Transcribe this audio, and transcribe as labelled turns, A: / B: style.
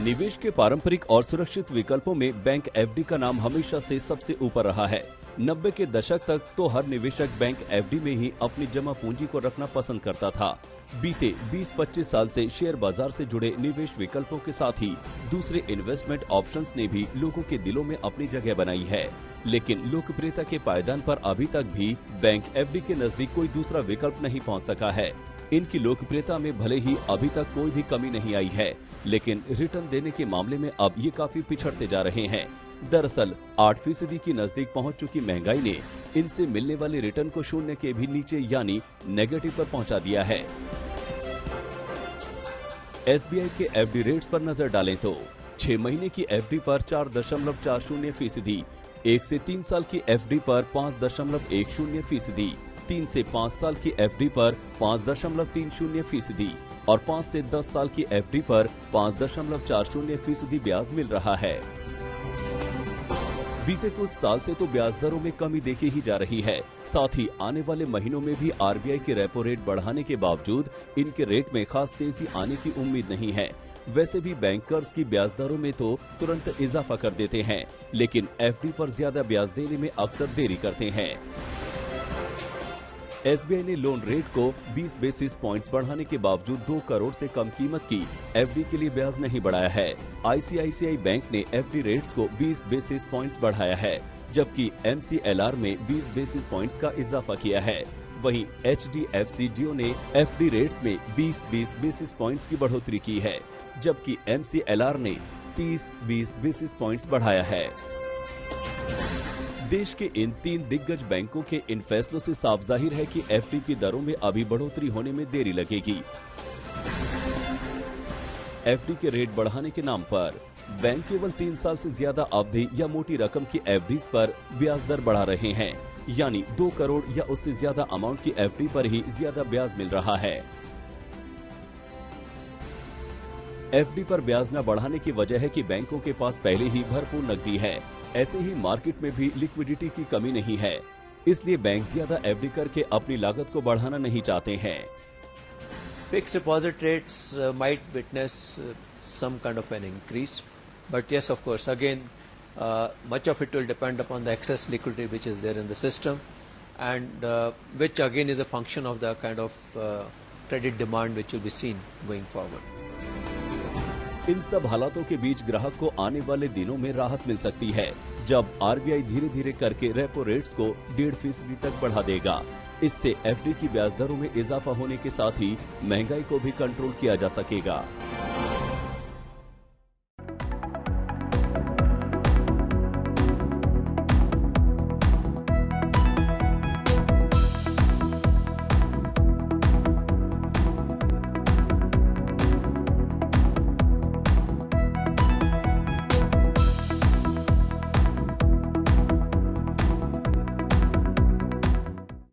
A: निवेश के पारंपरिक और सुरक्षित विकल्पों में बैंक एफडी का नाम हमेशा से सबसे ऊपर रहा है। 90 के दशक तक तो हर निवेशक बैंक एफडी में ही अपनी जमा पूंजी को रखना पसंद करता था। बीते 20-25 साल से शेयर बाजार से जुड़े निवेश विकल्पों के साथ ही दूसरे इन्वेस्टमेंट ऑप्शंस ने भी लोगों के दिलों में अपनी जगह बनाई है। लेकिन लोकप्रियता के पायदान पर अभी तक भी बैंक एफडी के नजदीक कोई दूसरा विकल्प नहीं पहुंच सका है। इनकी लोकप्रियता में भले ही अभी तक कोई भी कमी नहीं आई है, लेकिन रिटर्न देने के मामले में अब ये काफी पिछड़ते जा रहे हैं। दरअसल 8% की नजदीक पहुंच चुकी महंगाई ने इनसे मिलने वाले रिटर्न को शून्य के भी नीचे यानी नेगेटिव पर पहुंचा दिया है। एसबीआई के एफडी रेट्स पर नजर डालें तो 6 महीने की एफडी पर 4.40%, 1 से 3 साल की एफडी पर 5.10%, 3 से 5 साल की एफडी पर 5.30% और 5 से 10 साल की एफडी पर 5.40% ब्याज मिल रहा है। बीते कुछ साल से तो ब्याज दरों में कमी देखी ही जा रही है। साथ ही आने वाले महीनों में भी आरबीआई के रेपो रेट बढ़ाने के बावजूद इनके रेट में खास तेजी आने की उम्मीद नहीं है। वैसे भी बैंकर्स की ब्याज दरों में तो तुरंत इजाफा कर देते हैं, लेकिन एफडी पर ज्यादा ब्याज देने में अक्सर देरी करते हैं। एसबीआई ने लोन रेट को 20 बेसिस पॉइंट्स बढ़ाने के बावजूद 2 करोड़ से कम कीमत की एफडी के लिए ब्याज नहीं बढ़ाया है। आईसीआईसीआई बैंक ने एफडी रेट्स को 20 बेसिस पॉइंट्स बढ़ाया है, जबकि एमसीएलआर में 20 बेसिस पॉइंट्स का इजाफा किया है। वहीं एचडीएफसी जियो ने एफडी रेट्स में 20 बेसिस पॉइंट्स की बढ़ोतरी की है, जबकि एमसीएलआर ने 30 बेसिस पॉइंट्स बढ़ाया है। देश के इन 3 दिग्गज बैंकों के इन फैसलों से साफ जाहिर है कि एफडी की दरों में अभी बढ़ोतरी होने में देरी लगेगी। एफडी के रेट बढ़ाने के नाम पर बैंक केवल 3 साल से ज्यादा अवधि या मोटी रकम की एफडीज पर ब्याज दर बढ़ा रहे हैं, यानी 2 करोड़ या उससे ज्यादा अमाउंट की एफडी पर ही ज्यादा ब्याज मिल रहा है। एफडी पर ब्याज न बढ़ाने की वजह है कि बैंकों के पास पहले ही भरपूर नकदी है। ऐसे ही मार्केट में भी लिक्विडिटी की कमी नहीं है, इसलिए बैंक ज्यादा एफडी करके अपनी लागत को बढ़ाना नहीं चाहते हैं।
B: Fixed deposit rates might witness some kind of an increase, but yes, of course, again, much of it will depend upon the excess liquidity which is there in the system, and which again is a function of the kind of credit demand which will be seen going forward.
A: इन सब हालातों के बीच ग्राहक को आने वाले दिनों में राहत मिल सकती है, जब आरबीआई धीरे धीरे करके रेपो रेट्स को 1.5% तक बढ़ा देगा। इससे एफडी की ब्याज दरों में इजाफा होने के साथ ही महंगाई को भी कंट्रोल किया जा सकेगा।